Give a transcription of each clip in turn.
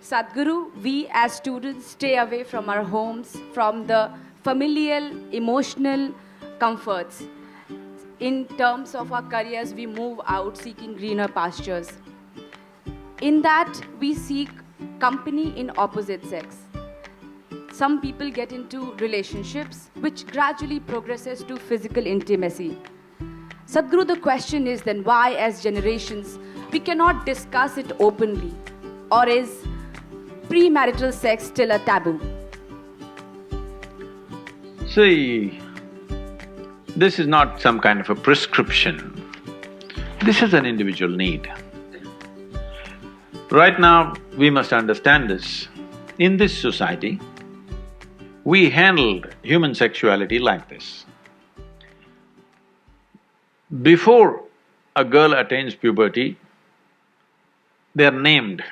Sadhguru, we as students stay away from our homes, from the familial, emotional comforts. In terms of our careers, we move out seeking greener pastures. In that, we seek company in opposite sex. Some people get into relationships which gradually progresses to physical intimacy. Sadhguru, the question is then why, as generations, we cannot discuss it openly? Or is premarital sex still a taboo? See, this is not some kind of a prescription. This is an individual need. Right now, we must understand this. In this society, we handled human sexuality like this. Before a girl attains puberty, they are named.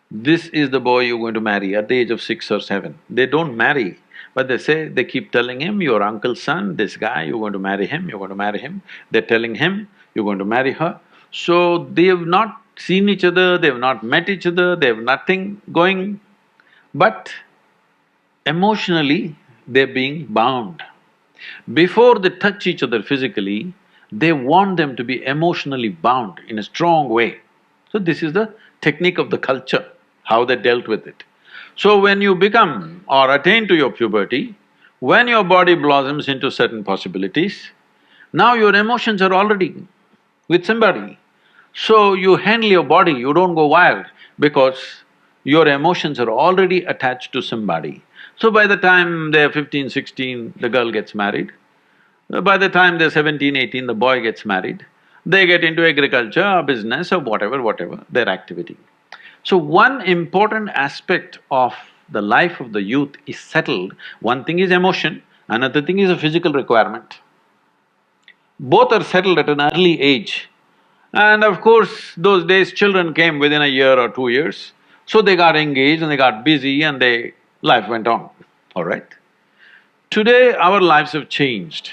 This is the boy you're going to marry at the age of 6 or 7. They don't marry, but they keep telling him, your uncle's son, this guy, you're going to marry him, you're going to marry him. They're telling him, you're going to marry her. So they have not seen each other, they have not met each other, they have nothing going, but emotionally they're being bound. Before they touch each other physically, they want them to be emotionally bound in a strong way. So this is the technique of the culture, how they dealt with it. So when you become or attain to your puberty, when your body blossoms into certain possibilities, now your emotions are already with somebody. So you handle your body, you don't go wild because your emotions are already attached to somebody. So by the time they're 15, 16, the girl gets married. By the time they're 17, 18, the boy gets married. They get into agriculture or business or whatever, their activity. So one important aspect of the life of the youth is settled. One thing is emotion, another thing is a physical requirement. Both are settled at an early age. And of course, those days children came within a year or 2 years, so they got engaged and they got busy and life went on, all right? Today, our lives have changed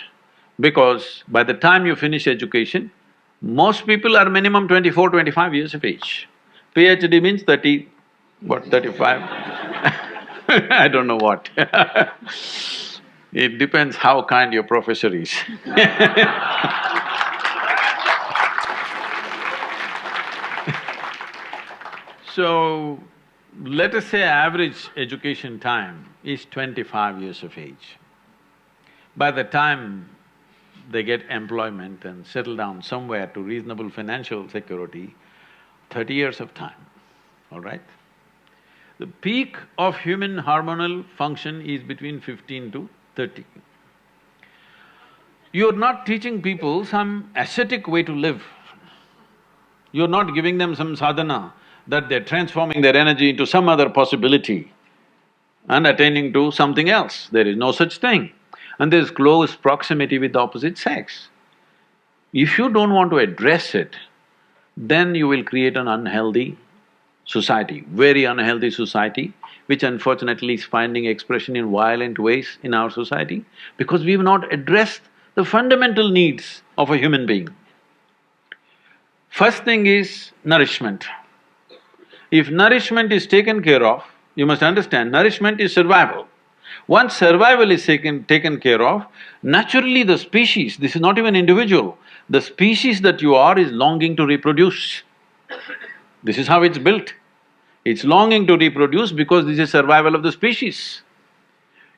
because by the time you finish education, most people are minimum 24, 25 years of age. PhD means 30, what, 35? I don't know what It depends how kind your professor is So, let us say average education time is 25 years of age. By the time they get employment and settle down somewhere to reasonable financial security, 30 years of time, all right? The peak of human hormonal function is between 15 to 30. You're not teaching people some ascetic way to live. You're not giving them some sadhana that they're transforming their energy into some other possibility and attaining to something else. There is no such thing. And there's close proximity with the opposite sex. If you don't want to address it, then you will create an unhealthy society, very unhealthy society, which unfortunately is finding expression in violent ways in our society because we've not addressed the fundamental needs of a human being. First thing is nourishment. If nourishment is taken care of, you must understand, nourishment is survival. Once survival is taken care of, naturally the species, this is not even individual, the species that you are is longing to reproduce. This is how it's built. It's longing to reproduce because this is survival of the species.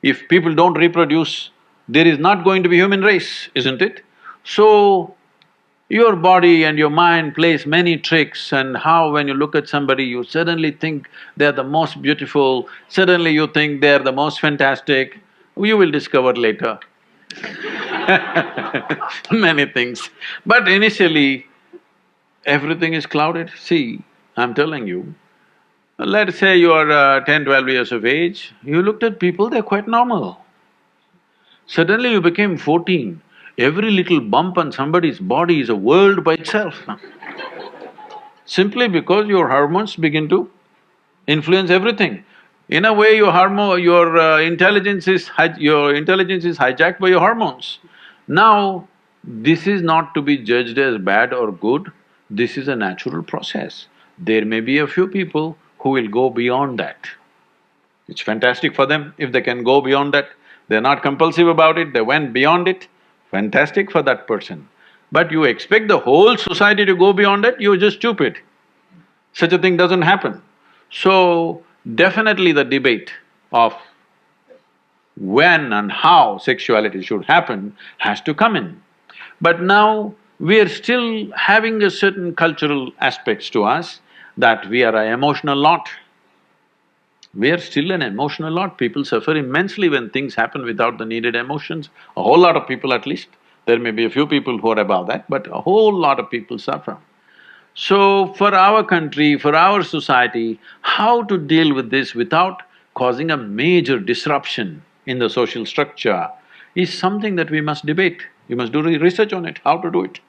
If people don't reproduce, there is not going to be human race, isn't it? So, your body and your mind plays many tricks, and how when you look at somebody, you suddenly think they're the most beautiful, suddenly you think they're the most fantastic, you will discover later many things. But initially, everything is clouded. See, I'm telling you, let's say you are 10, 12 years of age, you looked at people, they're quite normal. Suddenly you became 14, every little bump on somebody's body is a world by itself simply because your hormones begin to influence everything. In a way, your intelligence is hijacked by your hormones. Now, this is not to be judged as bad or good, this is a natural process. There may be a few people who will go beyond that. It's fantastic for them if they can go beyond that. They're not compulsive about it, they went beyond it, fantastic for that person. But you expect the whole society to go beyond it, you're just stupid. Such a thing doesn't happen. So, definitely the debate of when and how sexuality should happen has to come in. But now, we are still having a certain cultural aspects to us that we are an emotional lot. We are still an emotional lot. People suffer immensely when things happen without the needed emotions. A whole lot of people at least. There may be a few people who are above that, but a whole lot of people suffer. So, for our country, for our society, how to deal with this without causing a major disruption in the social structure is something that we must debate. We must do research on it, how to do it.